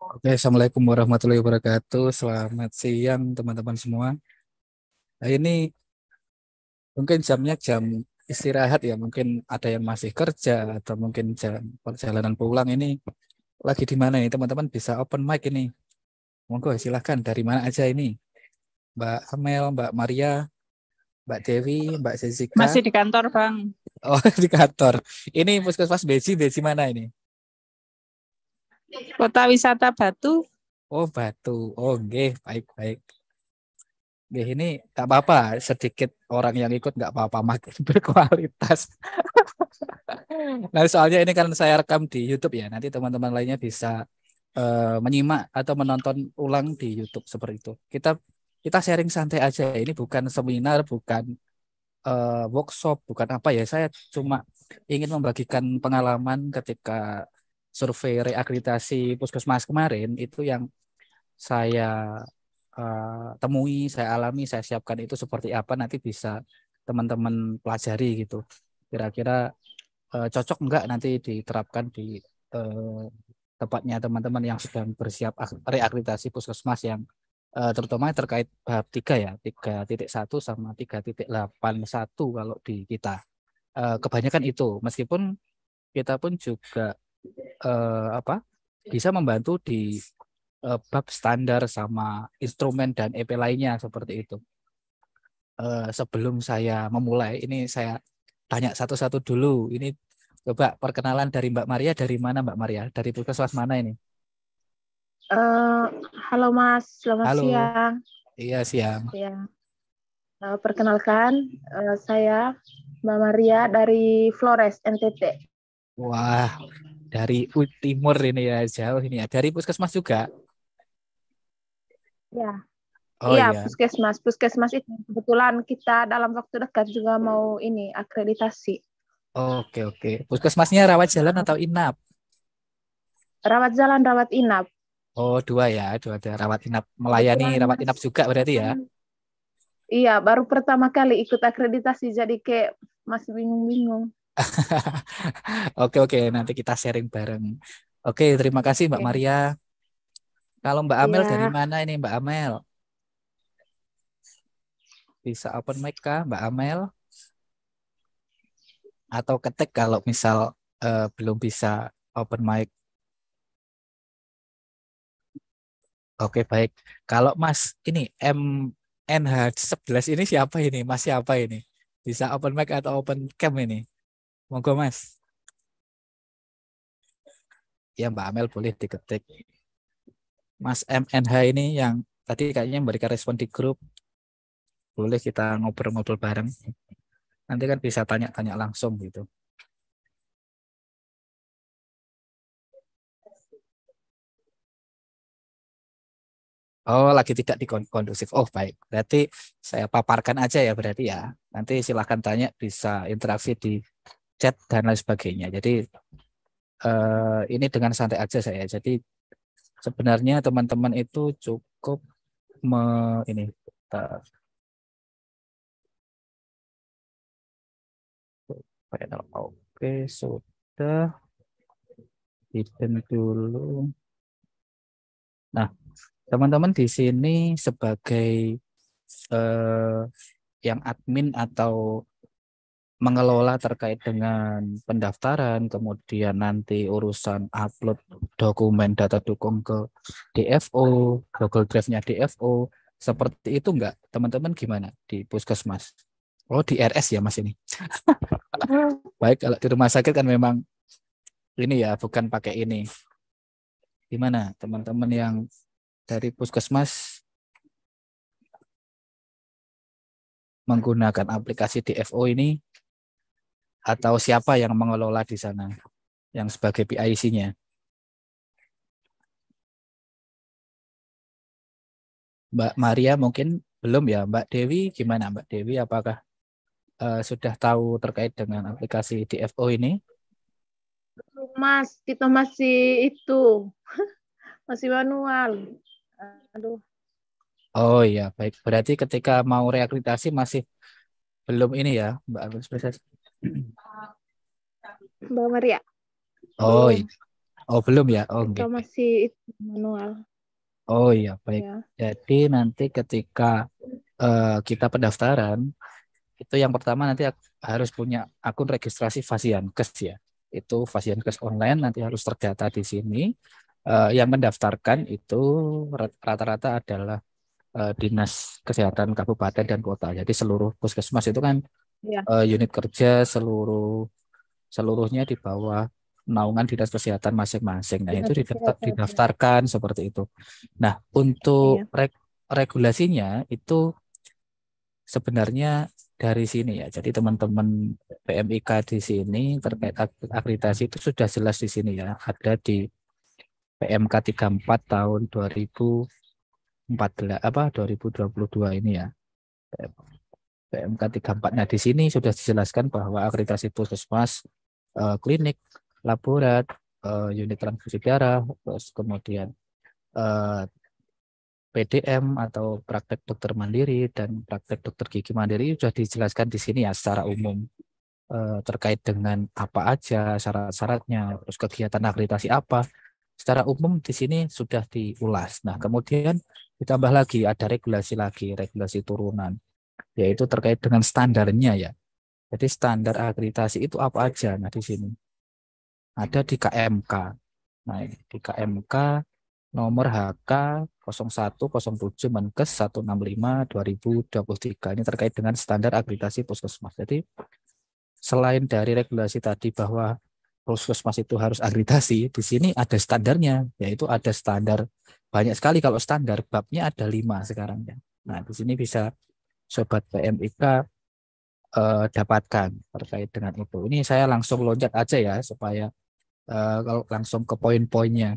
Oke, Assalamualaikum warahmatullahi wabarakatuh. Selamat siang teman-teman semua. Nah, ini mungkin jamnya jam istirahat ya. Mungkin ada yang masih kerja atau mungkin jam perjalanan pulang ini. Lagi di mana nih teman-teman bisa open mic ini. Monggo silahkan dari mana aja ini. Mbak Amel, Mbak Maria, Mbak Dewi, Mbak Jessica. Masih di kantor, Bang. Oh, di kantor. Ini Puskesmas Beji, Beji mana ini? Kota Wisata Batu. Oh, Batu. Oh, oke, baik-baik. Oke, ini tak apa-apa, sedikit orang yang ikut nggak apa-apa, makin berkualitas. Nah, soalnya ini kan saya rekam di YouTube ya. Nanti teman-teman lainnya bisa menyimak atau menonton ulang di YouTube seperti itu. Kita kita sharing santai aja. Ini bukan seminar, bukan workshop, bukan apa ya. Saya cuma ingin membagikan pengalaman ketika survei reakreditasi Puskesmas kemarin itu yang saya temui, saya alami, saya siapkan itu seperti apa nanti bisa teman-teman pelajari gitu. Kira-kira cocok enggak nanti diterapkan di eh, tempatnya teman-teman yang sedang bersiap reakreditasi puskesmas yang terutama terkait bab 3 ya, 3.1 sama 3.81 kalau di kita. Kebanyakan itu, meskipun kita pun juga apa bisa membantu di bab standar sama instrumen dan EP lainnya seperti itu. Sebelum saya memulai, ini saya tanya satu-satu dulu. Ini coba perkenalan dari Mbak Maria, dari mana Mbak Maria? Dari puskesmas mana ini? Eh, Halo Mas, selamat Halo, siang. iya siang. Ya, perkenalkan saya Mbak Maria dari Flores, NTT. Wah, dari timur ini ya, jauh ini ya. Dari puskesmas juga. Ya, Oh iya iya, Puskesmas. Puskesmas itu kebetulan kita dalam waktu dekat juga mau ini akreditasi. oke oke. Puskesmasnya rawat jalan atau inap? Rawat jalan, rawat inap. Oh dua ya, dua ada rawat inap. Melayani Kebetulan rawat Mas, inap juga berarti ya. iya baru pertama kali ikut akreditasi jadi kayak masih bingung-bingung. Oke oke, nanti kita sharing bareng. Oke, terima kasih Mbak Oke. Maria. Kalau Mbak Amel dari Iya, mana ini Mbak Amel? Bisa open mic kah Mbak Amel? Atau ketik kalau misal belum bisa open mic. Oke baik. Kalau Mas ini MNH11 ini siapa ini? Mas siapa ini? Bisa open mic atau open cam ini? Monggo Mas. Ya Mbak Amel boleh diketik. Mas MNH ini yang tadi kayaknya memberikan respon di grup. Boleh kita ngobrol-ngobrol bareng. Nanti kan bisa tanya-tanya langsung gitu. Oh, lagi tidak kondusif. Oh, baik. Berarti saya paparkan aja ya berarti ya. Nanti silahkan tanya, bisa interaksi di chat dan lain sebagainya. Jadi ini dengan santai aja saya. Jadi sebenarnya teman-teman itu cukup ini. Bentar. Oke, sudah hidden dulu. Nah, teman-teman di sini sebagai eh, yang admin atau mengelola terkait dengan pendaftaran, kemudian nanti urusan upload dokumen data dukung ke DFO, Google Drive-nya DFO, seperti itu enggak? Teman-teman gimana di Puskesmas? Oh, di RS ya Mas ini. Baik, kalau di rumah sakit kan memang ini ya, bukan pakai ini. Gimana teman-teman yang dari Puskesmas menggunakan aplikasi DFO ini atau siapa yang mengelola di sana yang sebagai PIC-nya? Mbak Maria mungkin belum ya. Mbak Dewi gimana Mbak Dewi? Apakah sudah tahu terkait dengan aplikasi DFO ini? Mas, kita masih itu masih manual. Aduh, Oh iya, baik. Berarti ketika mau reakreditasi masih belum ini ya, Mbak Agus Prestasi. Mbak Maria, Oh belum. iya. Oh, belum ya? Oh, Itu nggih. masih itu manual. Oh iya, baik. Ya. Jadi nanti ketika kita pendaftaran, itu yang pertama nanti harus punya akun registrasi Fasiankes ya. Itu Fasiankes online nanti harus terdata di sini. Yang mendaftarkan itu rata-rata adalah Dinas Kesehatan Kabupaten dan Kota. Jadi seluruh puskesmas itu kan Ya. unit kerja seluruhnya di bawah naungan dinas kesehatan masing-masing. Nah, itu Dinas kesehatan. didaftarkan seperti itu. Nah, untuk Iya. regulasinya itu sebenarnya dari sini ya. Jadi teman-teman PMIK di sini terkait akreditasi itu sudah jelas di sini ya. Ada di PMK 34 tahun 2014 2022 ini ya. PMK 34. Nah, di sini sudah dijelaskan bahwa akreditasi puskesmas, klinik, laborat, unit transfusi darah, terus kemudian eh, PDM atau praktek dokter mandiri dan praktek dokter gigi mandiri sudah dijelaskan di sini ya secara umum, terkait dengan apa aja syarat-syaratnya, terus kegiatan akreditasi apa. Secara umum di sini sudah diulas. Nah, kemudian ditambah lagi ada regulasi turunan, yaitu terkait dengan standarnya ya. Jadi standar akreditasi itu apa aja? Nah, di sini ada di KMK. Nah, di KMK nomor HK 0107 Menkes 165 2023 ini terkait dengan standar akreditasi puskesmas. Jadi selain dari regulasi tadi bahwa puskesmas itu harus akreditasi, di sini ada standarnya, yaitu ada standar banyak sekali. Kalau standar babnya ada 5 sekarang ya. Nah, di sini bisa sobat PMIK dapatkan terkait dengan itu. Ini saya langsung loncat aja ya supaya kalau langsung ke poin-poinnya.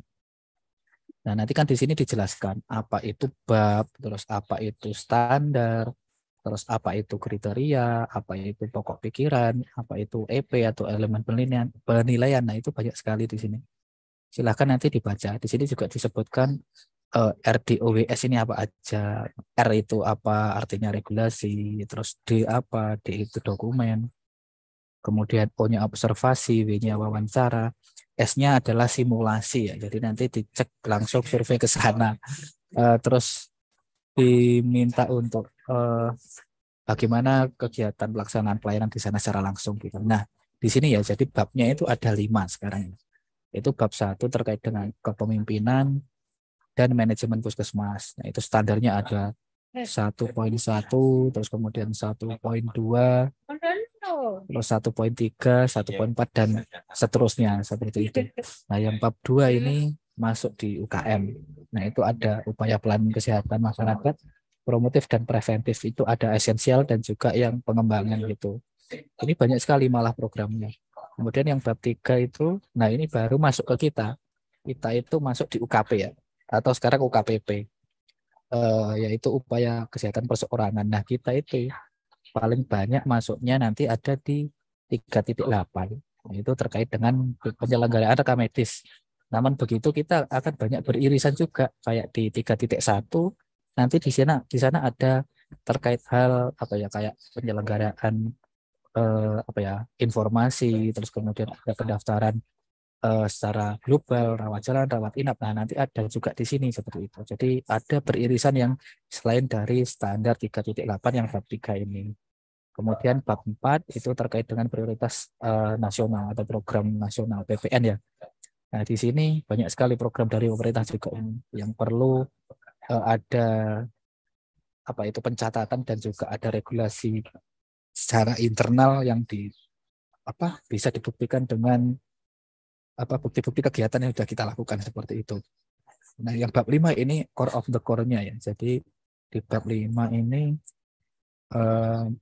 Nah, nanti kan di sini dijelaskan apa itu bab, terus apa itu standar, terus apa itu kriteria, apa itu pokok pikiran, apa itu EP atau elemen penilaian. Nah, itu banyak sekali di sini. Silahkan nanti dibaca. Di sini juga disebutkan RDOWS ini apa aja. R itu apa artinya regulasi, terus D apa, D itu dokumen. Kemudian O-nya observasi, W-nya wawancara, S-nya adalah simulasi ya. Jadi nanti dicek langsung survei ke sana. Terus diminta untuk bagaimana kegiatan pelaksanaan pelayanan di sana secara langsung gitu. Nah, di sini ya, jadi babnya itu ada 5 sekarang. Itu bab 1 terkait dengan kepemimpinan dan manajemen puskesmas. Nah, itu standarnya ada 1.1, terus kemudian 1.2, terus 1.3, 1.4 dan seterusnya seperti itu. Nah, yang bab 2 ini masuk di UKM. Nah, itu ada upaya pelayanan kesehatan masyarakat, promotif dan preventif. Itu ada esensial dan juga yang pengembangan gitu. Ini banyak sekali malah programnya. Kemudian yang bab 3 itu, nah ini baru masuk ke kita. Kita itu masuk di UKP ya, atau sekarang UKPP, yaitu upaya kesehatan perseorangan. Nah, kita itu paling banyak masuknya nanti ada di 3.8. Itu terkait dengan penyelenggaraan rekam medis. Namun begitu kita akan banyak beririsan juga kayak di 3.1 nanti di sana ada terkait hal apa ya kayak penyelenggaraan apa ya informasi, terus kemudian ada pendaftaran secara global, rawat jalan, rawat inap. Nah, nanti ada juga di sini seperti itu. Jadi ada beririsan yang selain dari standar 3.8 yang bab 3 ini. Kemudian bab 4 itu terkait dengan prioritas nasional atau program nasional PPN ya. Nah, di sini banyak sekali program dari pemerintah juga yang perlu ada apa itu pencatatan dan juga ada regulasi secara internal yang bisa dibuktikan dengan bukti-bukti kegiatan yang sudah kita lakukan seperti itu. Nah, yang bab 5 ini core of the core-nya ya. Jadi di bab 5 ini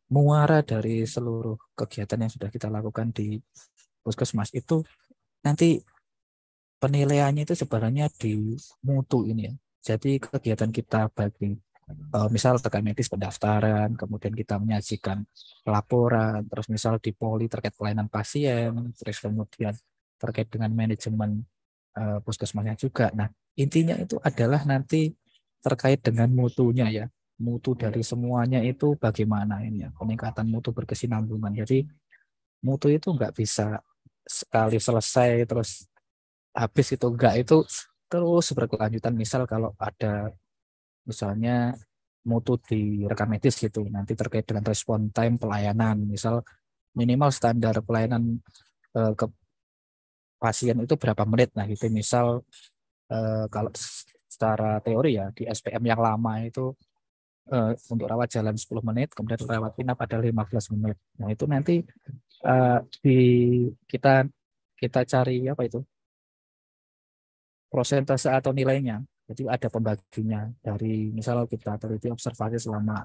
muara dari seluruh kegiatan yang sudah kita lakukan di puskesmas itu nanti penilaiannya itu sebenarnya di mutu ini ya. Jadi kegiatan kita bagi misal terkait medis pendaftaran, kemudian kita menyajikan laporan, terus misal di poli terkait pelayanan pasien, terus kemudian terkait dengan manajemen puskesmasnya juga. Nah, intinya itu adalah nanti terkait dengan mutunya ya. Mutu dari semuanya itu bagaimana ini ya, peningkatan mutu berkesinambungan. Jadi mutu itu nggak bisa sekali selesai terus habis itu enggak, itu terus berkelanjutan. Misal kalau ada misalnya mutu di rekam medis gitu, nanti terkait dengan respon time pelayanan, misal minimal standar pelayanan ke pasien itu berapa menit. Nah itu misal kalau secara teori ya di SPM yang lama itu untuk rawat jalan 10 menit, kemudian rawat inap ada 15 menit. Nah itu nanti di kita kita cari apa itu prosentase atau nilainya. Jadi ada pembaginya dari misal kita teliti observasi selama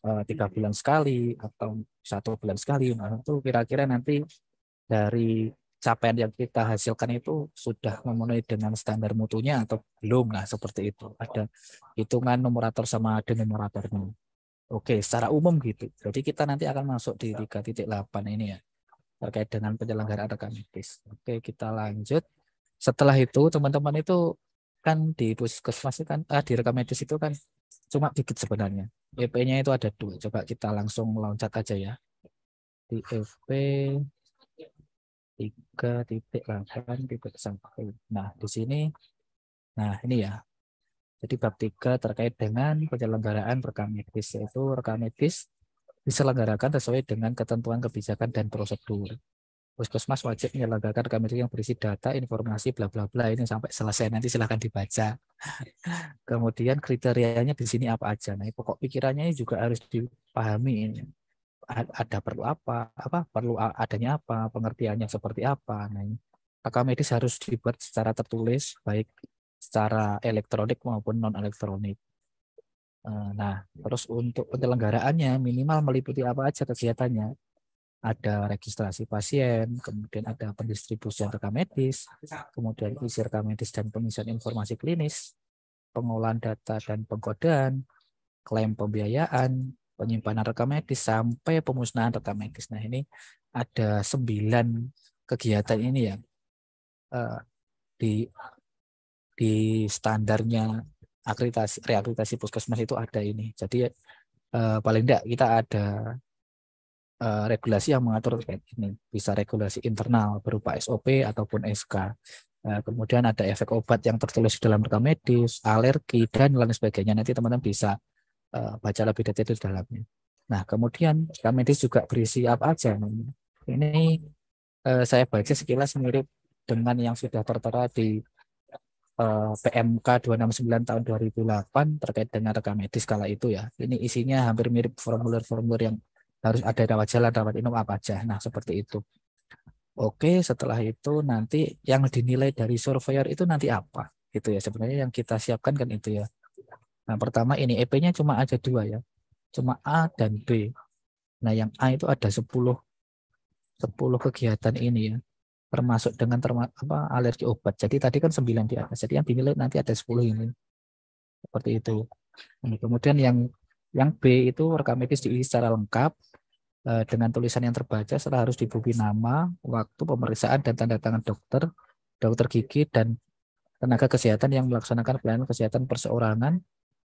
3 bulan sekali atau 1 bulan sekali. Nah itu kira-kira nanti dari capaian yang kita hasilkan itu sudah memenuhi dengan standar mutunya atau belum. Nah seperti itu. Ada hitungan numerator sama denominatornya. Oke, secara umum gitu. Jadi kita nanti akan masuk di 3.8 ini ya, terkait dengan penyelenggaraan rekam medis. Oke, kita lanjut. Setelah itu teman-teman itu kan di puskesmas itu kan di rekam medis itu kan cuma dikit sebenarnya. EP-nya itu ada 2. Coba kita langsung loncat aja ya. Di EP 3.8.1. Nah, di sini ini ya. Jadi bab 3 terkait dengan penyelenggaraan rekam medis, yaitu rekam medis diselenggarakan sesuai dengan ketentuan kebijakan dan prosedur. Puskesmas wajib menyelenggarakan rekam medis yang berisi data, informasi, bla bla bla. Ini sampai selesai, nanti silahkan dibaca. Kemudian kriterianya di sini apa aja. Nah, pokok pikirannya juga harus dipahami ini. Ada perlu apa perlu adanya apa, pengertiannya seperti apa. Nah, rekam medis harus dibuat secara tertulis, baik secara elektronik maupun non elektronik. Nah, terus untuk penyelenggaraannya minimal meliputi apa aja kegiatannya. Ada registrasi pasien, kemudian ada pendistribusian rekam medis, kemudian isi rekam medis dan pengisian informasi klinis, pengolahan data dan pengkodean, klaim pembiayaan, penyimpanan rekam medis, sampai pemusnahan rekam medis. Nah ini ada 9 kegiatan ini ya di standarnya reakreditasi puskesmas itu ada ini. Jadi paling tidak kita ada regulasi yang mengatur terkait ini. Bisa regulasi internal berupa SOP ataupun SK. Kemudian ada efek obat yang tertulis dalam rekam medis, alergi, dan lain sebagainya. Nanti teman-teman bisa baca lebih detail di dalamnya. Nah, kemudian rekam medis juga berisi apa aja. Ini saya baca sekilas mirip dengan yang sudah tertera di PMK 269 tahun 2008 terkait dengan rekam medis kala itu ya. Ini isinya hampir mirip formulir-formulir yang harus ada rawat jalan, rawat inap apa aja. Nah, seperti itu. Oke, setelah itu nanti yang dinilai dari surveyor itu nanti apa? Gitu ya. Sebenarnya yang kita siapkan kan itu ya. Nah, pertama ini EP-nya cuma ada 2 ya. Cuma A dan B. Nah, yang A itu ada 10 kegiatan ini ya. Termasuk dengan alergi obat. Jadi tadi kan 9 di atas. Jadi yang dinilai nanti ada 10 ini. Seperti itu. Nah, kemudian yang B itu rekam medis diisi secara lengkap dengan tulisan yang terbaca setelah harus diberi nama, waktu pemeriksaan dan tanda tangan dokter gigi dan tenaga kesehatan yang melaksanakan pelayanan kesehatan perseorangan.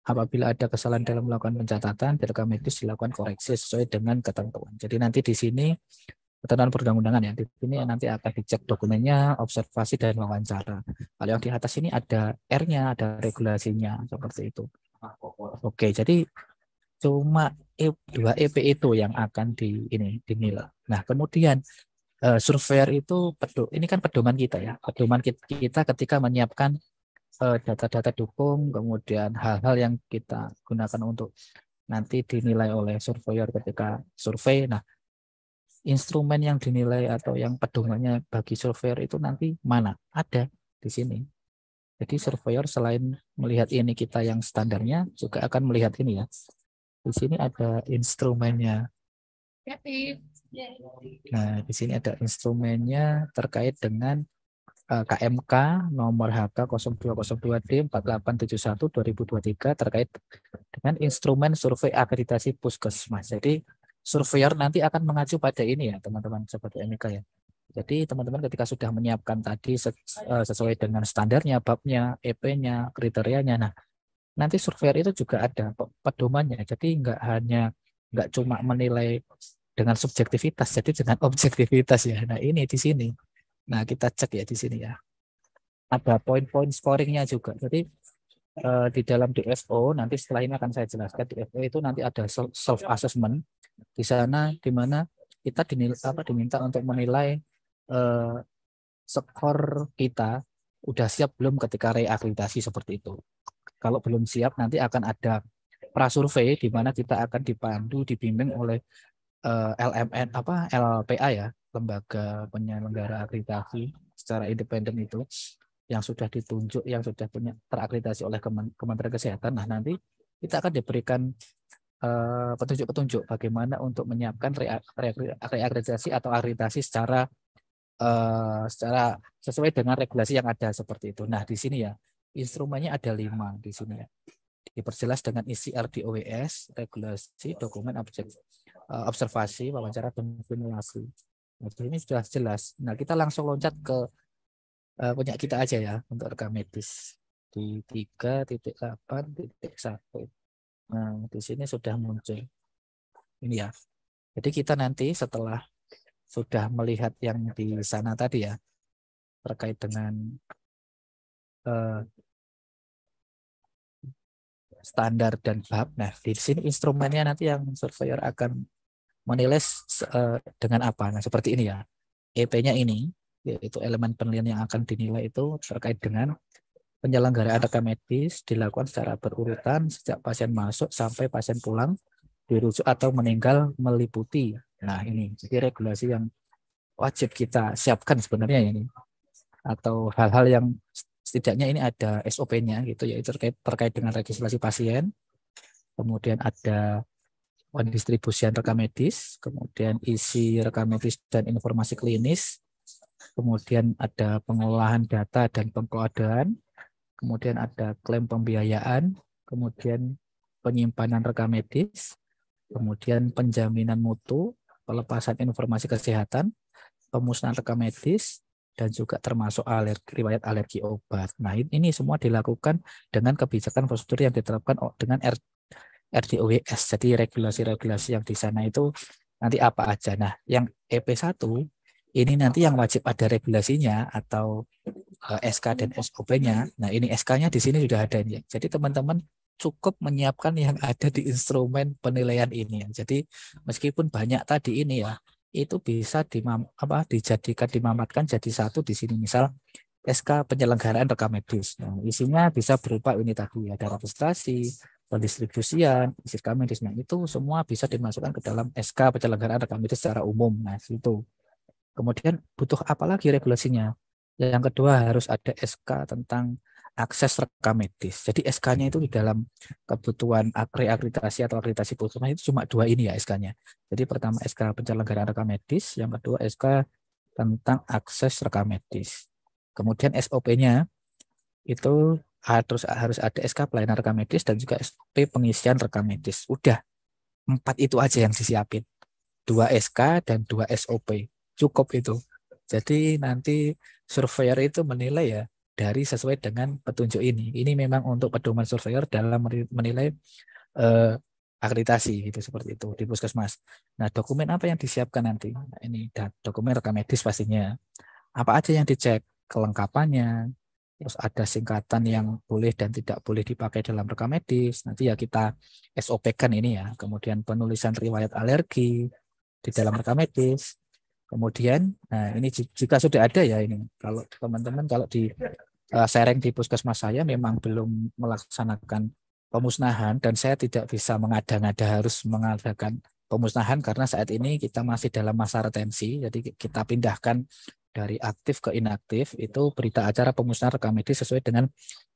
Apabila ada kesalahan dalam melakukan pencatatan, di rekam medis dilakukan koreksi sesuai dengan ketentuan. Jadi nanti di sini ketentuan perundang-undangan ya. Di sini nanti akan dicek dokumennya, observasi dan wawancara. Kalau yang di atas ini ada R-nya, ada regulasinya seperti itu. Oke, jadi cuma 2 EP itu yang akan dinilai. Nah, kemudian surveyor itu ini kan pedoman kita ya. Pedoman kita ketika menyiapkan data-data dukung, kemudian hal-hal yang kita gunakan untuk nanti dinilai oleh surveyor ketika survei. Nah, instrumen yang dinilai atau yang pedomannya bagi surveyor itu nanti mana? Ada di sini. Jadi surveyor selain melihat ini kita yang standarnya juga akan melihat ini ya. Di sini ada instrumennya. Nah, di sini ada instrumennya terkait dengan KMK nomor HK 0202D 4871 2023 terkait dengan instrumen survei akreditasi puskesmas. Jadi surveyor nanti akan mengacu pada ini ya teman-teman seperti MK ya. Jadi teman-teman ketika sudah menyiapkan tadi sesuai dengan standarnya, babnya, EP-nya, kriterianya. Nah, nanti surveyor itu juga ada pedomannya. Jadi nggak cuma menilai dengan subjektivitas, jadi dengan objektivitas ya. Nah, ini di sini. Nah, kita cek ya di sini ya. ada poin-poin scoringnya juga. Jadi di dalam DFO nanti setelah ini akan saya jelaskan. DFO itu nanti ada self assessment di sana, di mana kita diminta untuk menilai skor kita udah siap belum ketika reakreditasi seperti itu. Kalau belum siap nanti akan ada prasurvei di mana kita akan dipandu, dibimbing oleh LMN LPA ya, lembaga penyelenggara akreditasi secara independen itu yang sudah ditunjuk, yang sudah punya terakreditasi oleh Kementerian Kesehatan. Nah, nanti kita akan diberikan petunjuk-petunjuk bagaimana untuk menyiapkan reakreditasi atau akreditasi secara sesuai dengan regulasi yang ada seperti itu. Nah, di sini ya instrumennya ada 5 di sini ya. Diperjelas dengan isi RDOWS, regulasi, dokumen, observasi, wawancara, dan simulasi. Nah, ini sudah jelas. Nah, kita langsung loncat ke punya kita aja ya untuk rekam medis di 3.8.1. Nah, di sini sudah muncul. Ini ya. Jadi kita nanti setelah sudah melihat yang di sana tadi ya, terkait dengan standar dan bab. Nah, di sini instrumennya nanti yang surveyor akan menilai dengan apa. Nah, seperti ini ya. EP-nya ini, yaitu elemen penilaian yang akan dinilai itu terkait dengan penyelenggaraan rekam medis dilakukan secara berurutan sejak pasien masuk sampai pasien pulang, dirujuk atau meninggal meliputi. Nah, ini jadi regulasi yang wajib kita siapkan sebenarnya ini. Atau hal-hal yang setidaknya ini ada SOP-nya gitu, yaitu terkait dengan registrasi pasien, kemudian ada pendistribusian rekam medis, kemudian isi rekam medis dan informasi klinis, kemudian ada pengolahan data dan penkodaan, kemudian ada klaim pembiayaan, kemudian penyimpanan rekam medis, kemudian penjaminan mutu, pelepasan informasi kesehatan, pemusnahan rekam medis, dan juga termasuk riwayat alergi obat. Nah, ini semua dilakukan dengan kebijakan prosedur yang diterapkan dengan RDOWS. Jadi regulasi-regulasi yang di sana itu nanti apa aja. Nah, yang EP1 ini nanti yang wajib ada regulasinya atau SK dan SOP-nya. Nah, ini SK-nya di sini sudah ada ya. Jadi teman-teman cukup menyiapkan yang ada di instrumen penilaian ini. Jadi meskipun banyak tadi ini ya, itu bisa dijadikan dimamatkan jadi satu di sini. Misal SK penyelenggaraan rekam medis. Nah, isinya bisa berupa ini tadi ada registrasi, pendistribusian, isi rekam medis. Nah, itu semua bisa dimasukkan ke dalam SK penyelenggaraan rekam medis secara umum. Nah, itu. Kemudian butuh apa lagi regulasinya? Yang kedua harus ada SK tentang akses rekam medis. Jadi SK-nya itu di dalam kebutuhan reakreditasi atau akreditasi puskesmas itu cuma 2 ini ya SK-nya. Jadi pertama SK penyelenggaraan rekam medis, yang kedua SK tentang akses rekam medis. Kemudian SOP-nya itu harus ada SK pelayanan rekam medis dan juga SOP pengisian rekam medis. Udah 4 itu aja yang disiapin. 2 SK dan 2 SOP. Cukup itu. Jadi nanti surveyor itu menilai ya dari sesuai dengan petunjuk ini. Ini memang untuk pedoman surveyor dalam menilai akreditasi gitu seperti itu di puskesmas. Nah, dokumen apa yang disiapkan nanti? Nah, ini dokumen rekam medis pastinya. Apa aja yang dicek? Kelengkapannya, terus ada singkatan yang boleh dan tidak boleh dipakai dalam rekam medis. Nanti ya kita SOP-kan ini ya. Kemudian penulisan riwayat alergi di dalam rekam medis. Kemudian, nah ini jika sudah ada ya ini. Kalau teman-teman kalau di sharing di puskesmas saya memang belum melaksanakan pemusnahan dan saya tidak bisa mengada-ngada harus mengadakan pemusnahan karena saat ini kita masih dalam masa retensi. Jadi kita pindahkan dari aktif ke inaktif itu berita acara pemusnahan rekam medis sesuai dengan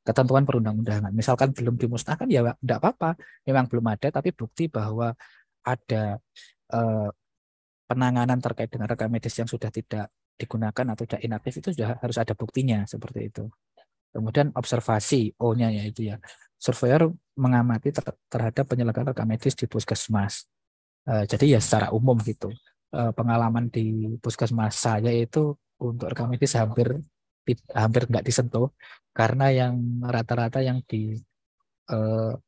ketentuan perundang-undangan. Misalkan belum dimusnahkan ya tidak apa-apa, memang belum ada tapi bukti bahwa ada penanganan terkait dengan rekam medis yang sudah tidak digunakan atau tidak inaktif itu sudah harus ada buktinya seperti itu. Kemudian observasi O-nya yaitu ya surveyor mengamati terhadap penyelenggaraan rekam medis di puskesmas. Jadi ya secara umum gitu. Pengalaman di puskesmas saya itu untuk rekam medis hampir nggak disentuh karena yang rata-rata yang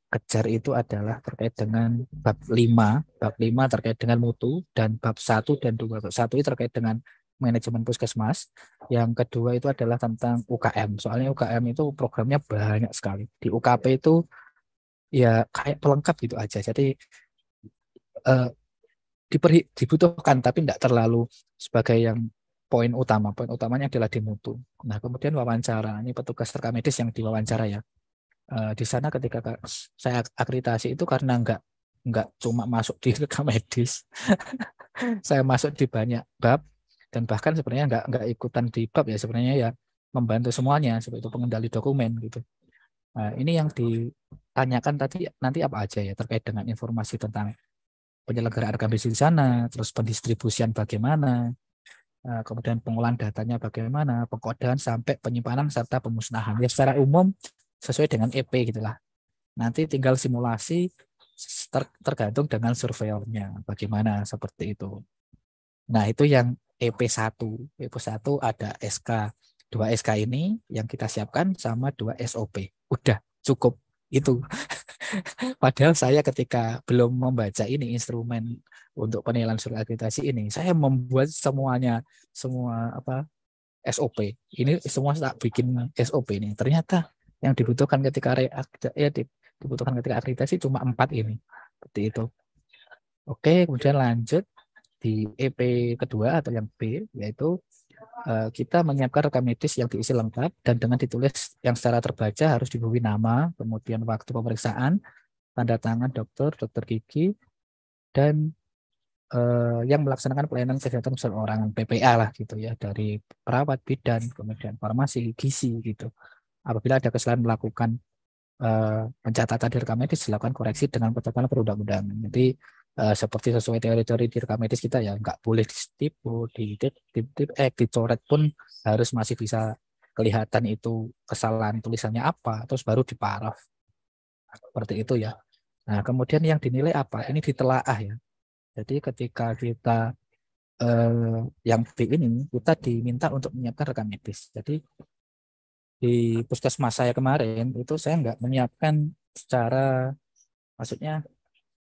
kejar itu adalah terkait dengan bab 5 terkait dengan mutu dan bab 1 dan 2. Bab 1 itu terkait dengan manajemen puskesmas. Yang kedua itu adalah tentang UKM. Soalnya UKM itu programnya banyak sekali. Di UKP itu ya kayak pelengkap gitu aja. Jadi eh, dibutuhkan tapi tidak terlalu sebagai yang poin utama. Poin utamanya adalah di mutu. Nah, kemudian wawancara. Ini petugas rekam medis yang diwawancara ya. Di sana ketika saya akreditasi itu karena nggak cuma masuk di rekam medis, saya masuk di banyak bab dan bahkan sebenarnya nggak ikutan di bab ya, sebenarnya ya membantu semuanya seperti itu, pengendali dokumen gitu. Nah, ini yang ditanyakan tadi nanti apa aja ya terkait dengan informasi tentang penyelenggaraan rekam medis di sana, terus pendistribusian bagaimana, kemudian pengolahan datanya bagaimana, pengkodean sampai penyimpanan serta pemusnahan. Ya secara umum sesuai dengan EP gitulah. Nanti tinggal simulasi tergantung dengan surveyornya bagaimana seperti itu. Nah, itu yang EP1. EP1 ada SK. 2 SK ini yang kita siapkan sama 2 SOP. Udah cukup itu. Padahal saya ketika belum membaca ini instrumen untuk penilaian surat akreditasi ini, saya membuat semuanya, semua SOP. Ini semua tak bikin SOP ini. Ternyata yang dibutuhkan ketika dibutuhkan ketika akreditasi cuma 4 ini. Seperti itu. Oke, kemudian lanjut di EP kedua atau yang B, yaitu kita menyiapkan rekam medis yang diisi lengkap dan dengan ditulis yang secara terbaca harus diberi nama, kemudian waktu pemeriksaan, tanda tangan dokter gigi, dan yang melaksanakan pelayanan kesehatan seorang PPA lah gitu ya, dari perawat, bidan, kemudian farmasi, gizi gitu. Apabila ada kesalahan melakukan pencatatan di rekam medis, dilakukan koreksi dengan protokol perundang-undangan. Jadi seperti sesuai teori-teori di rekam medis kita ya, nggak boleh ditipu, dicoret pun harus masih bisa kelihatan itu kesalahan tulisannya apa, terus baru diparaf. Seperti itu ya. Nah, kemudian yang dinilai apa? Ini ditelaah ya. Jadi ketika kita yang B ini kita diminta untuk menyiapkan rekam medis. Jadi di puskesmas saya kemarin itu saya nggak menyiapkan secara, maksudnya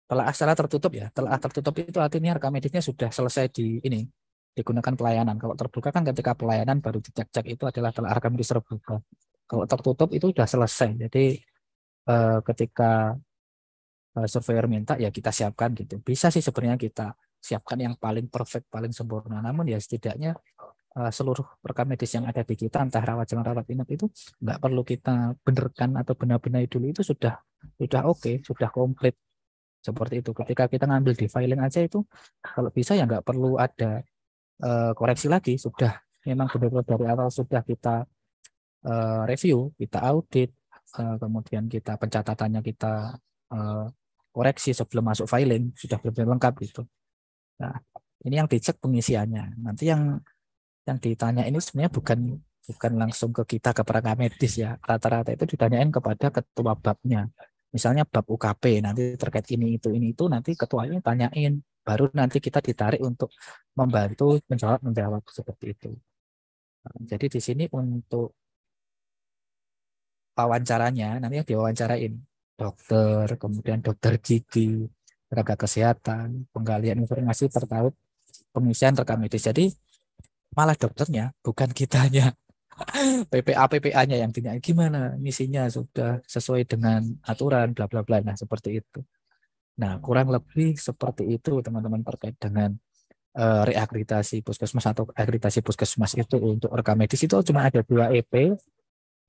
telah secara tertutup ya. Telah tertutup itu artinya rekam medisnya sudah selesai digunakan pelayanan. Kalau terbuka kan ketika pelayanan baru dicek-cek itu adalah telah rekam medis terbuka. Kalau tertutup itu sudah selesai. Jadi ketika surveyor minta ya kita siapkan gitu. Bisa sih sebenarnya kita siapkan yang paling perfect, paling sempurna. Namun ya setidaknya seluruh rekam medis yang ada di kita, entah rawat jalan rawat inap itu nggak perlu kita benerkan atau benar-benar dulu, itu sudah oke, sudah komplit seperti itu. Ketika kita ngambil di filing aja itu, kalau bisa ya nggak perlu ada koreksi lagi, sudah memang benar-benar dari awal sudah kita review, kita audit, kemudian kita pencatatannya kita koreksi sebelum masuk filing, sudah benar-benar lengkap gitu. Nah, ini yang dicek pengisiannya. Nanti yang ditanya ini sebenarnya bukan langsung ke kita, ke perangkat medis ya. Rata-rata itu ditanyain kepada ketua babnya. Misalnya bab UKP nanti terkait ini itu nanti ketuanya tanyain, baru nanti kita ditarik untuk membantu menjawab seperti itu. Jadi di sini untuk wawancaranya nanti yang diwawancarain dokter, kemudian dokter gigi, tenaga kesehatan, penggalian informasi terkait pengisian rekam medis. Jadi malah dokternya bukan kitanya. PPA-PPA-nya yang ditanya gimana misinya sudah sesuai dengan aturan bla bla bla. Nah, seperti itu. Nah, kurang lebih seperti itu teman-teman terkait dengan reakreditasi puskesmas atau akreditasi puskesmas itu. Untuk rekam medis itu cuma ada 2 EP,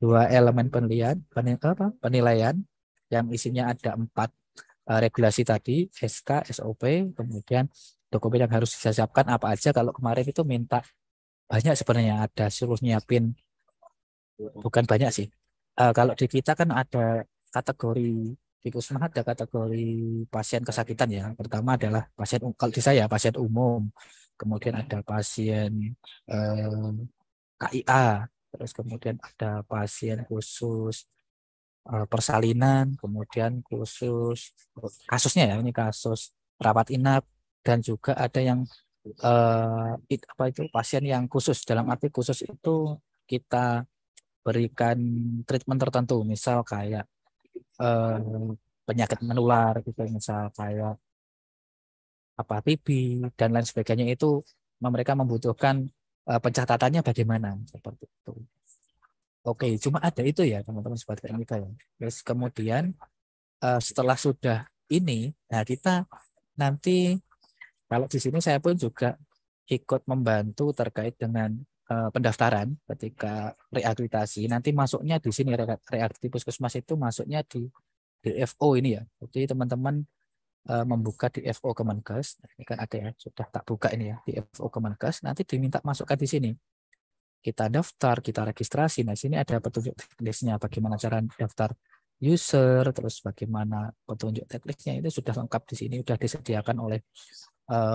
2 elemen penilaian yang isinya ada 4 regulasi tadi, SK, SOP, kemudian dokumen yang harus disiapkan apa aja. Kalau kemarin itu minta banyak sebenarnya, ada suruh nyiapin, bukan banyak sih. Kalau di kita kan ada kategori, di Kusma ada kategori pasien kesakitan ya. Pertama adalah pasien, kalau di saya pasien umum, kemudian ada pasien KIA, terus kemudian ada pasien khusus persalinan, kemudian khusus kasusnya ya, ini kasus rawat inap, dan juga ada yang pasien yang khusus, dalam arti khusus itu kita berikan treatment tertentu, misal kayak penyakit menular gitu, misal kayak TB dan lain sebagainya, itu mereka membutuhkan pencatatannya bagaimana seperti itu. Oke, cuma ada itu ya teman-teman sobat KMIK ya. Terus kemudian setelah sudah ini, nah kita nanti kalau di sini saya pun juga ikut membantu terkait dengan pendaftaran ketika reakreditasi. Nanti masuknya di sini reakreditasi puskesmas itu masuknya di DFO ini ya. Jadi teman-teman membuka DFO Kemenkes, ini kan ada ya, sudah tak buka ini ya, DFO Kemenkes, nanti diminta masukkan di sini. Kita daftar, kita registrasi. Nah, sini ada petunjuk teknisnya, bagaimana cara daftar user, terus bagaimana petunjuk teknisnya itu sudah lengkap di sini, sudah disediakan oleh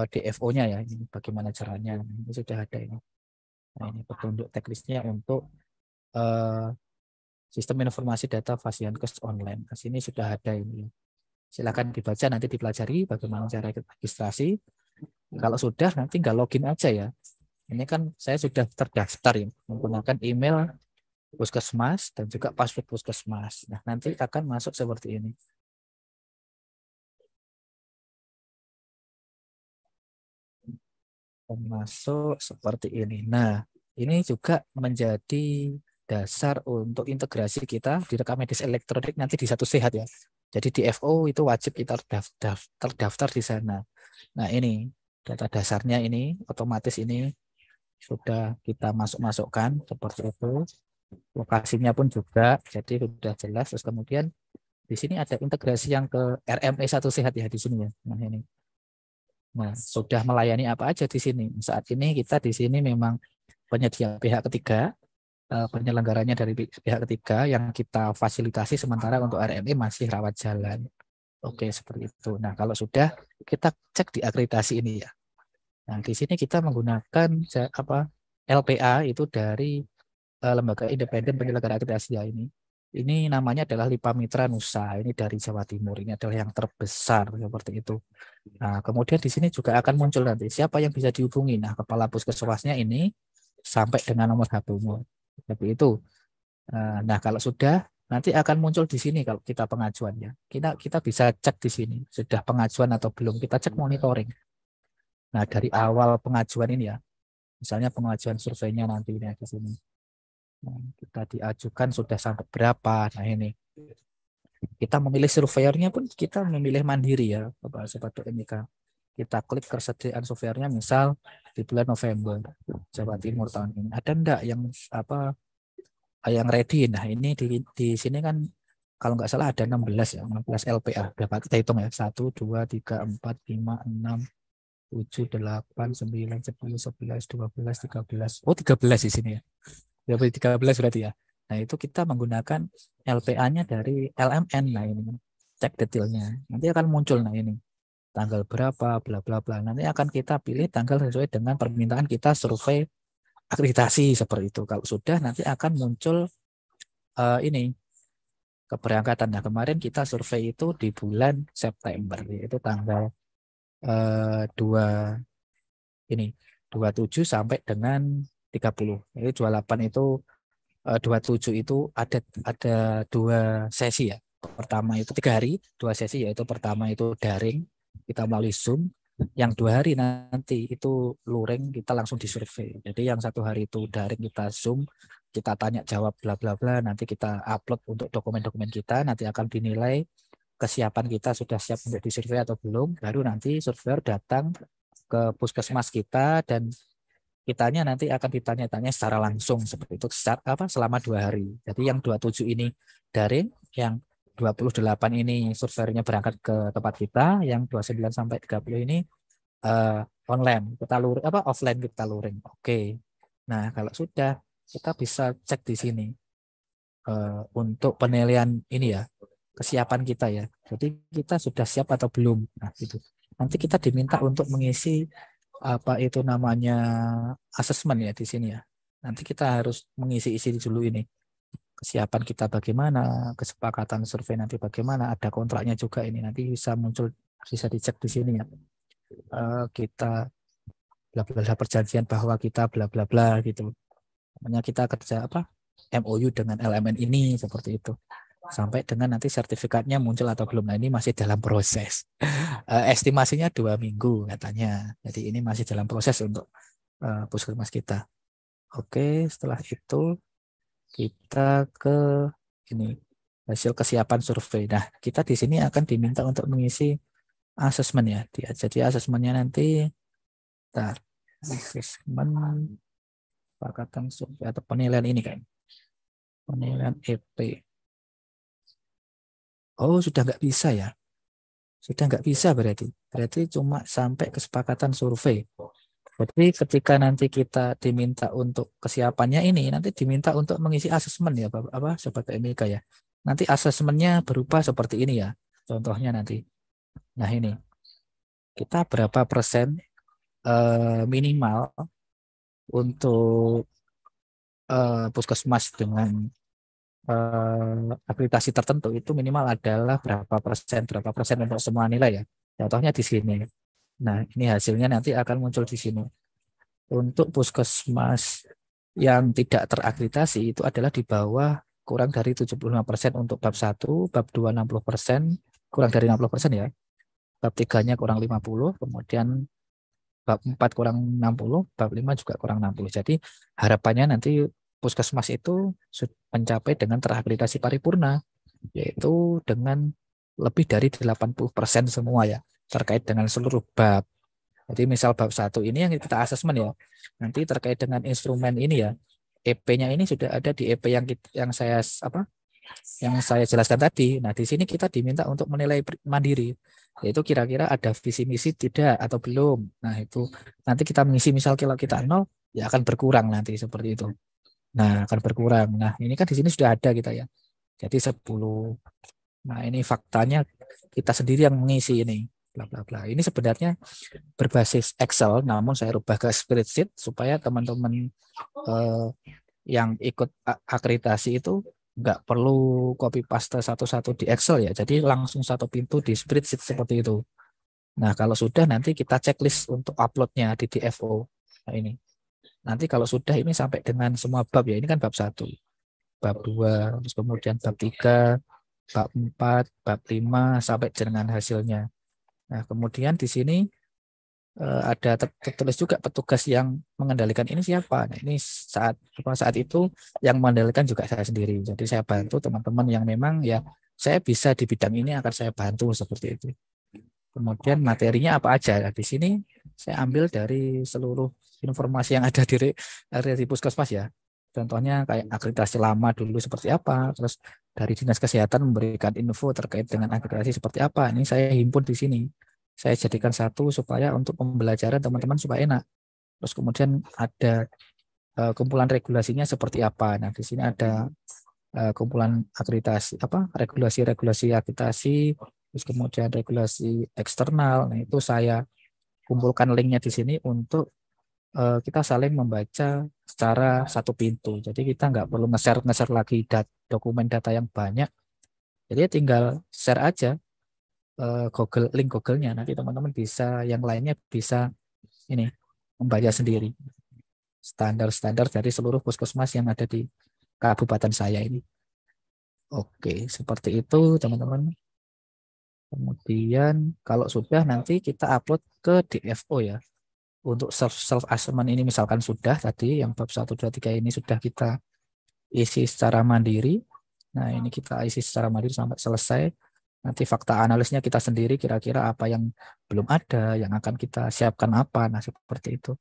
DFO-nya ya. Ini bagaimana caranya, ini sudah ada ini. Nah, ini petunjuk teknisnya untuk sistem informasi data Fasiankes online. Nah, sini sudah ada ini. Silakan dibaca, nanti dipelajari bagaimana cara registrasi. Kalau sudah, nanti tinggal login aja ya. Ini kan saya sudah terdaftar ya, menggunakan email puskesmas dan juga password puskesmas. Nah, nanti akan masuk seperti ini. Masuk seperti ini. Nah, ini juga menjadi dasar untuk integrasi kita di rekam medis elektronik nanti di Satu Sehat ya. Jadi di FO itu wajib kita terdaftar di sana. Nah, ini data dasarnya ini otomatis ini sudah kita masukkan seperti itu. Lokasinya pun juga jadi sudah jelas. Terus kemudian di sini ada integrasi yang ke RME Satu Sehat ya di sini ya. Nah, ini. Nah, sudah melayani apa aja di sini. Saat ini kita di sini memang penyedia pihak ketiga, penyelenggaranya dari pihak ketiga yang kita fasilitasi, sementara untuk RME masih rawat jalan. Oke, seperti itu. Nah, kalau sudah kita cek di akreditasi ini ya. Nah, di sini kita menggunakan LPA itu dari Lembaga Independen Penyelenggara Akreditasi ya ini. Ini namanya adalah Lipa Mitra Nusa. Ini dari Jawa Timur. Ini adalah yang terbesar seperti itu. Nah, kemudian di sini juga akan muncul nanti siapa yang bisa dihubungi. Nah, kepala puskesmasnya ini sampai dengan nomor HP-nya. Seperti itu. Nah, kalau sudah nanti akan muncul di sini kalau kita pengajuannya. Kita bisa cek di sini sudah pengajuan atau belum. Kita cek monitoring. Nah, dari awal pengajuan ini ya, misalnya pengajuan surveinya nanti ini di sini. Nah, kita diajukan sudah sampai berapa. Nah, ini. Kita memilih surveyornya pun kita memilih mandiri ya, Bapak Sobat PMIK. Kita klik ketersediaan surveyornya misal di bulan November Jawa Timur tahun ini. Ada enggak yang ready? Nah, ini di sini kan kalau nggak salah ada 16 ya, 16 LPA. Berapa kita hitung ya? 1 2 3 4 5 6 7, 8, 9, 10, 11, 12, 13. Oh, 13 di sini ya. 13 berarti ya. Nah, itu kita menggunakan LPA-nya dari LMN. Nah, ini cek detailnya. Nanti akan muncul, nah ini. Tanggal berapa, bla bla bla. Nanti akan kita pilih tanggal sesuai dengan permintaan kita survei akreditasi seperti itu. Kalau sudah, nanti akan muncul ini keberangkatan. Nah, kemarin kita survei itu di bulan September. Itu tanggal 27 sampai dengan 30. Jadi 28 itu 27 itu ada 2 sesi ya. Pertama itu 3 hari, 2 sesi, yaitu pertama itu daring kita melalui Zoom, yang 2 hari nanti itu luring kita langsung disurvei. Jadi yang 1 hari itu daring kita Zoom, kita tanya jawab bla bla bla, nanti kita upload untuk dokumen-dokumen kita, nanti akan dinilai kesiapan kita sudah siap untuk disurvei atau belum, baru nanti surveyor datang ke puskesmas kita dan kitanya nanti akan ditanya-tanya secara langsung seperti itu selama 2 hari. Jadi yang 27 ini daring, yang 28 ini surveyornya berangkat ke tempat kita, yang 29 sampai 30 ini online, kita luring offline kita luring. Oke. Nah, kalau sudah kita bisa cek di sini untuk penilaian ini ya, kesiapan kita ya. Jadi kita sudah siap atau belum. Nah, gitu. Nanti kita diminta untuk mengisi apa itu namanya asesmen ya di sini ya. Nanti kita harus mengisi-isi dulu ini. Kesiapan kita bagaimana, kesepakatan survei nanti bagaimana, ada kontraknya juga ini. Nanti bisa muncul, bisa dicek di sini ya. Kita bla bla bla perjanjian bahwa kita bla bla bla gitu. Namanya kita kerja MOU dengan LMN ini seperti itu. Sampai dengan nanti sertifikatnya muncul atau belum. Nah, ini masih dalam proses. Estimasinya 2 minggu katanya. Jadi ini masih dalam proses untuk puskesmas kita. Oke, setelah itu kita ke ini hasil kesiapan survei. Nah, kita di sini akan diminta untuk mengisi asesmen ya. Jadi asesmennya nanti asesmen kesepakatan survei atau penilaian ini kan. Penilaian EP. Oh, sudah nggak bisa ya. Sudah nggak bisa berarti. Berarti cuma sampai kesepakatan survei. Jadi ketika nanti kita diminta untuk kesiapannya ini, nanti diminta untuk mengisi asesmen ya, Sobat MIK ya. Nanti asesmennya berupa seperti ini ya. Contohnya nanti. Nah ini, kita berapa persen minimal untuk puskesmas dengan akreditasi tertentu itu minimal adalah berapa persen untuk semua nilai ya. Contohnya di sini. Nah ini hasilnya nanti akan muncul di sini. Untuk puskesmas yang tidak terakreditasi itu adalah di bawah kurang dari 75% untuk bab 1, bab 2 60%, kurang dari 60% ya. Bab 3-nya kurang 50, kemudian bab 4 kurang 60, bab 5 juga kurang 60. Jadi harapannya nanti puskesmas itu mencapai dengan terakreditasi paripurna, yaitu dengan lebih dari 80% semua ya, terkait dengan seluruh bab. Jadi misal bab 1 ini yang kita asesmen ya. Nanti terkait dengan instrumen ini ya. EP-nya ini sudah ada di EP yang saya jelaskan tadi. Nah, di sini kita diminta untuk menilai mandiri. Yaitu kira-kira ada visi misi tidak atau belum. Nah, itu nanti kita mengisi misal kalau kita 0 ya akan berkurang nanti seperti itu. Nah, akan berkurang. Nah, ini kan di sini sudah ada kita ya. Jadi 10. Nah, ini faktanya kita sendiri yang mengisi ini. Bla bla bla. Ini sebenarnya berbasis Excel, namun saya rubah ke spreadsheet supaya teman-teman yang ikut akreditasi itu nggak perlu copy paste satu-satu di Excel ya. Jadi langsung satu pintu di spreadsheet seperti itu. Nah, kalau sudah nanti kita checklist untuk uploadnya di DFO. Nah, ini. Nanti kalau sudah ini sampai dengan semua bab ya. Ini kan bab 1, bab 2, terus kemudian bab 3, bab 4, bab 5 sampai dengan hasilnya. Nah, kemudian di sini ada tertulis juga petugas yang mengendalikan ini siapa. Nah, ini saat itu yang mengendalikan juga saya sendiri. Jadi saya bantu teman-teman yang memang ya saya bisa di bidang ini akan saya bantu seperti itu. Kemudian materinya apa aja? Nah, di sini saya ambil dari seluruh informasi yang ada di puskesmas ya. Contohnya kayak akreditasi lama dulu seperti apa, terus dari Dinas Kesehatan memberikan info terkait dengan akreditasi seperti apa. Ini saya himpun di sini. Saya jadikan satu supaya untuk pembelajaran teman-teman supaya enak. Terus kemudian ada kumpulan regulasinya seperti apa. Nah, di sini ada kumpulan akreditasi regulasi akreditasi, terus kemudian regulasi eksternal. Nah, itu saya kumpulkan linknya di sini untuk kita saling membaca secara satu pintu. Jadi kita nggak perlu nge-share lagi dokumen data yang banyak. Jadi tinggal share aja link Google-nya. Nanti teman-teman bisa, yang lainnya bisa ini membaca sendiri. Standar-standar dari seluruh puskesmas yang ada di kabupaten saya ini. Oke, seperti itu teman-teman. Kemudian kalau sudah nanti kita upload ke DFO ya. Untuk self assessment ini misalkan sudah tadi yang bab 1 2 3 ini sudah kita isi secara mandiri. Nah, ini kita isi secara mandiri sampai selesai. Nanti fakta analisnya kita sendiri kira-kira apa yang belum ada, yang akan kita siapkan apa. Nah, seperti itu.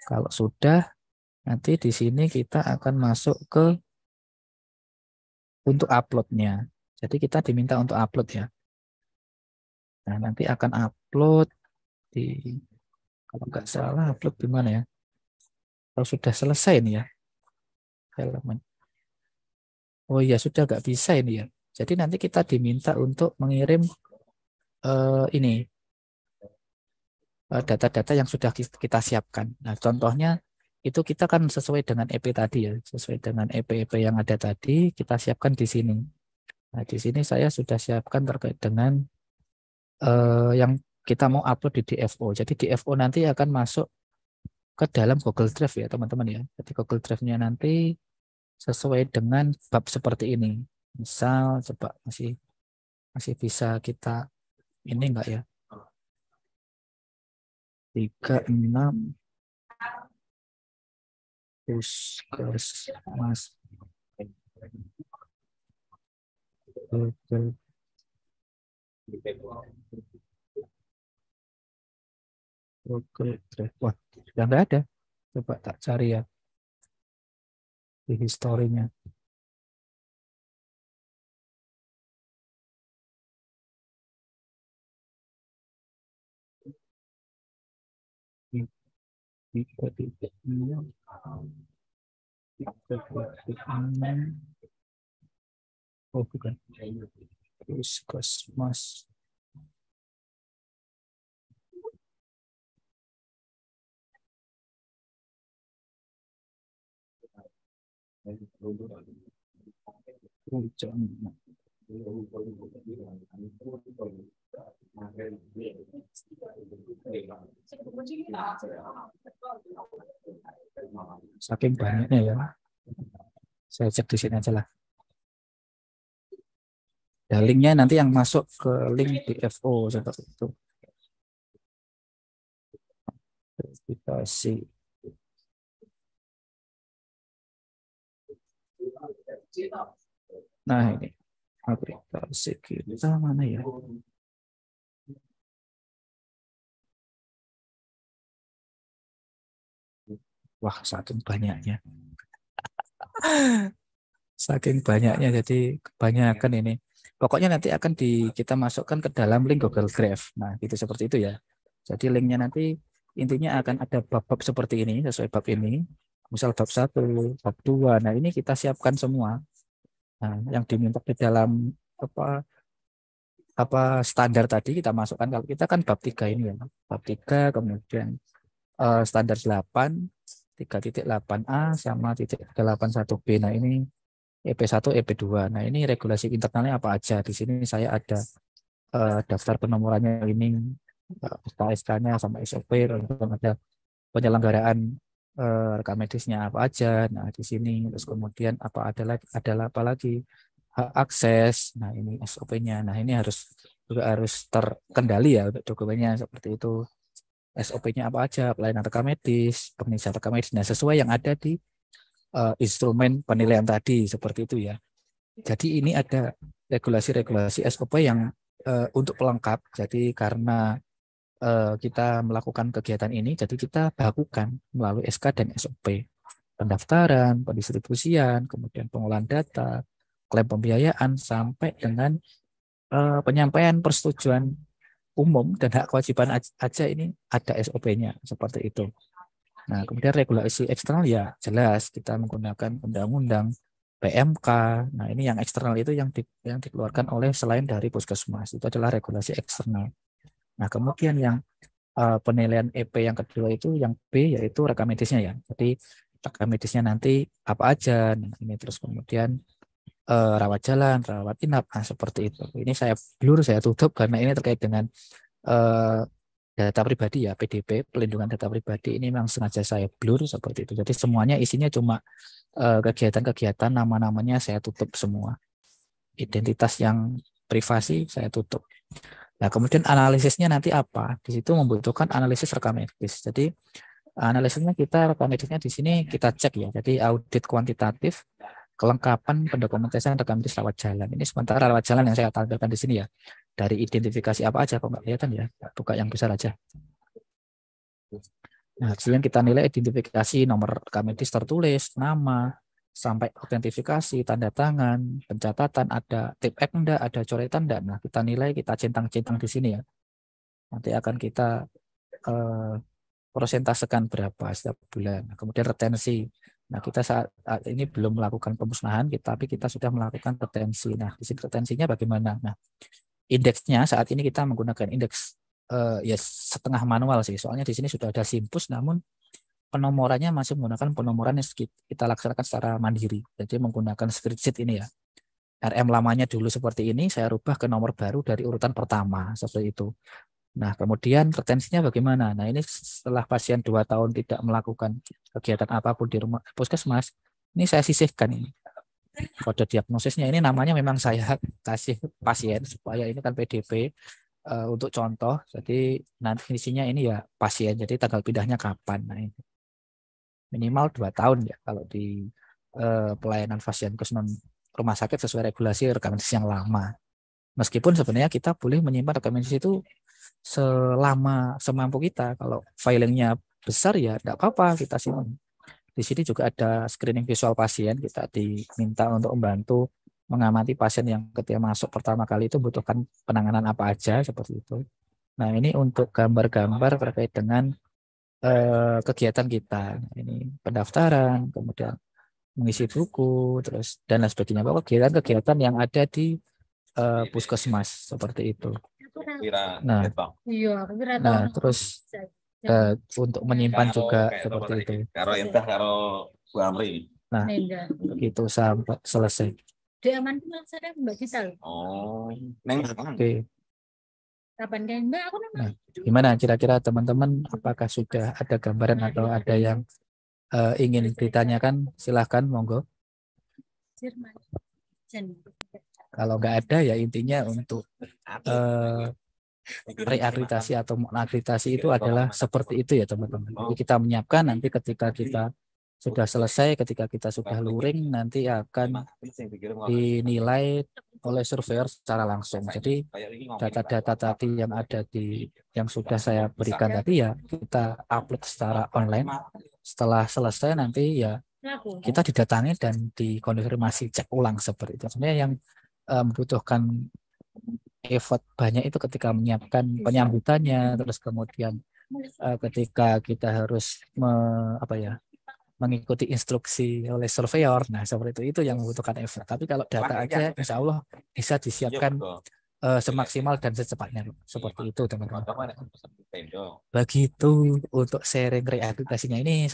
Kalau sudah, nanti di sini kita akan masuk ke untuk uploadnya. Jadi kita diminta untuk upload ya. Nah, nanti akan upload di, kalau nggak salah upload di mana ya? Kalau sudah selesai nih ya, elemen. Oh iya, sudah nggak bisa ini ya. Jadi nanti kita diminta untuk mengirim ini data-data yang sudah kita siapkan. Nah, contohnya itu kita kan sesuai dengan EP tadi ya, sesuai dengan EP-EP yang ada tadi, kita siapkan di sini. Nah, di sini saya sudah siapkan terkait dengan yang kita mau upload di DFO. Jadi DFO nanti akan masuk ke dalam Google Drive ya, teman-teman ya. Jadi Google Drive-nya nanti sesuai dengan bab seperti ini. Misal coba masih bisa kita ini enggak ya? 36 Puskesmas. Google. Google Drive. Wah, sudah nggak ada. Coba tak cari ya di historinya. Oh, bukan. Puskesmas. Saking banyaknya ya. Saya cek di sini aja lah. Ya, linknya nanti yang masuk ke link DFO seperti itu. Verifikasi. Nah ini aplikasi kita mana ya? Wah, saking banyaknya. Saking banyaknya jadi kebanyakan ini. Pokoknya nanti akan kita masukkan ke dalam link Google Drive. Nah, gitu seperti itu ya. Jadi linknya nanti intinya akan ada bab-bab seperti ini sesuai bab ini. Misal bab 1, bab 2. Nah, ini kita siapkan semua. Nah, yang diminta di dalam apa standar tadi kita masukkan. Kalau kita kan bab 3 ini ya. Bab 3 kemudian standar 8 3.8a sama 3.81b. Nah, ini EP1, EP2. Nah, ini regulasi internalnya apa aja. Di sini saya ada daftar penomorannya ini, SK-nya sama SOP, kemudian ada penyelenggaraan rekam medisnya apa aja. Nah, di sini terus kemudian adalah apa lagi hak akses. Nah, ini SOP-nya. Nah, ini juga harus terkendali ya untuk dokumennya seperti itu. SOP-nya apa aja, pelayanan rekam medis, penelitian rekam medis. Nah, sesuai yang ada di instrumen penilaian tadi seperti itu ya. Jadi ini ada regulasi-regulasi SOP yang untuk pelengkap. Jadi karena kita melakukan kegiatan ini, jadi kita lakukan melalui SK dan SOP. Pendaftaran, pendistribusian, kemudian pengolahan data, klaim pembiayaan, sampai dengan penyampaian persetujuan umum dan hak kewajiban aja ini ada SOP-nya seperti itu. Nah, kemudian regulasi eksternal ya jelas kita menggunakan undang-undang PMK. Nah, ini yang eksternal itu yang dikeluarkan oleh selain dari Puskesmas. Itu adalah regulasi eksternal. Nah, kemudian yang penilaian EP yang kedua itu yang B yaitu rekam medisnya ya. Jadi rekam medisnya nanti apa aja. Nah, ini terus kemudian rawat jalan, rawat inap. Nah, seperti itu. Ini saya blur, saya tutup karena ini terkait dengan data pribadi ya, PDP, pelindungan data pribadi ini memang sengaja saya blur seperti itu. Jadi semuanya isinya cuma kegiatan-kegiatan, nama-namanya saya tutup semua. Identitas yang privasi saya tutup. Nah, kemudian analisisnya nanti apa? Di situ membutuhkan analisis rekam medis. Jadi analisisnya kita rekam medisnya di sini kita cek ya. Jadi audit kuantitatif, kelengkapan pendokumentasian rekam medis rawat jalan. Ini sementara rawat jalan yang saya tampilkan di sini ya. Dari identifikasi apa aja kok nggak kelihatan ya. Buka yang besar aja. Nah, kemudian kita nilai identifikasi nomor rekam medis tertulis, nama, sampai autentifikasi, tanda tangan, pencatatan, ada tip X enggak, ada coretan enggak. Nah, kita nilai, kita centang-centang di sini ya. Nanti akan kita persentasekan berapa setiap bulan. Nah, kemudian retensi. Nah, kita saat ini belum melakukan pemusnahan, tapi kita sudah melakukan retensi. Nah, di sini retensinya bagaimana? Nah, indeksnya saat ini kita menggunakan indeks ya setengah manual sih. Soalnya di sini sudah ada Simpus, namun penomorannya masih menggunakan penomoran yang kita laksanakan secara mandiri. Jadi menggunakan spreadsheet ini ya. RM lamanya dulu seperti ini, saya rubah ke nomor baru dari urutan pertama seperti itu. Nah, kemudian retensinya bagaimana? Nah, ini setelah pasien 2 tahun tidak melakukan kegiatan apapun di rumah puskesmas, ini saya sisihkan ini. Kode diagnosisnya ini namanya memang saya kasih pasien supaya ini kan PDP untuk contoh. Jadi nanti isinya ini ya pasien. Jadi tanggal pindahnya kapan. Nah, ini. minimal 2 tahun ya kalau di pelayanan Fasiankes non rumah sakit sesuai regulasi rekam medis yang lama. Meskipun sebenarnya kita boleh menyimpan rekam medis itu selama semampu kita. Kalau filingnya besar ya tidak apa-apa kita simpan. Di sini juga ada screening visual pasien. Kita diminta untuk membantu mengamati pasien yang ketika masuk pertama kali itu butuhkan penanganan apa aja seperti itu. Nah, ini untuk gambar-gambar terkait dengan kegiatan kita. Ini pendaftaran, kemudian mengisi buku, terus dan lain sebagainya. Pokoknya kegiatan-kegiatan yang ada di puskesmas seperti itu. Nah, terus untuk menyimpan juga seperti itu. Nah, begitu sampai selesai. Oke. Nah, gimana kira-kira teman-teman? Apakah sudah ada gambaran atau ada yang ingin ditanyakan? Silahkan, monggo. Kalau nggak ada ya intinya untuk reakreditasi atau akreditasi itu adalah seperti itu ya teman-teman. Jadi kita menyiapkan nanti ketika kita sudah selesai, ketika kita sudah luring nanti akan dinilai oleh surveyor secara langsung. Jadi data-data tadi yang ada yang sudah saya berikan tadi ya kita upload secara online. Setelah selesai nanti ya kita didatangi dan dikonfirmasi cek ulang seperti itu. Sebenarnya yang membutuhkan effort banyak itu ketika menyiapkan penyambutannya, terus kemudian ketika kita harus mengikuti instruksi oleh surveyor. Nah, seperti itu yang membutuhkan effort. Tapi kalau data aja insya Allah bisa disiapkan semaksimal dan secepatnya. Seperti itu, teman-teman. Begitu untuk sharing reakreditasinya ini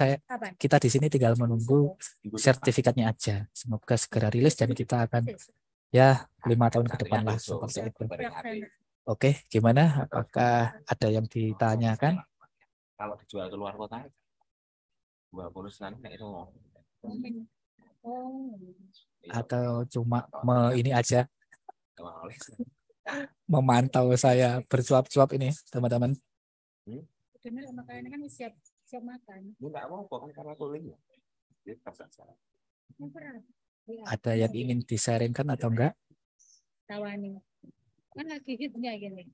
kita di sini tinggal menunggu sertifikatnya aja. Semoga segera rilis dan kita akan ya 5 tahun ke depan lah seperti itu. Oke, gimana? Apakah ada yang ditanyakan? Kalau dijual ke luar kota, 20 itu atau cuma ini aja memantau saya bersuap-suap ini teman-teman. Benar, makanya kan siap makan. Ada yang ingin di-sharingkan atau enggak? Tawani. Kan lagi hitnya gini.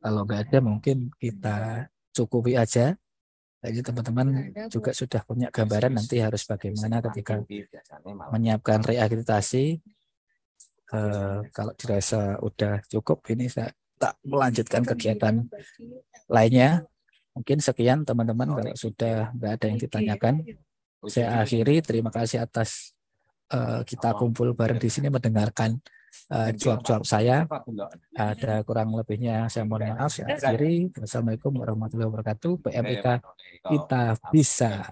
Kalau nggak ada mungkin kita cukupi aja. Jadi teman-teman juga sudah punya gambaran nanti harus bagaimana ketika menyiapkan reakreditasi. Kalau dirasa udah cukup, ini saya tak melanjutkan kegiatan lainnya. Mungkin sekian teman-teman, kalau sudah nggak ada yang ditanyakan. Saya akhiri, terima kasih atas kita kumpul bareng di sini mendengarkan cuap-cuap saya. Ada kurang lebihnya saya mohon maaf. Saya akhiri. Wassalamualaikum warahmatullahi wabarakatuh. PMIK kita bisa.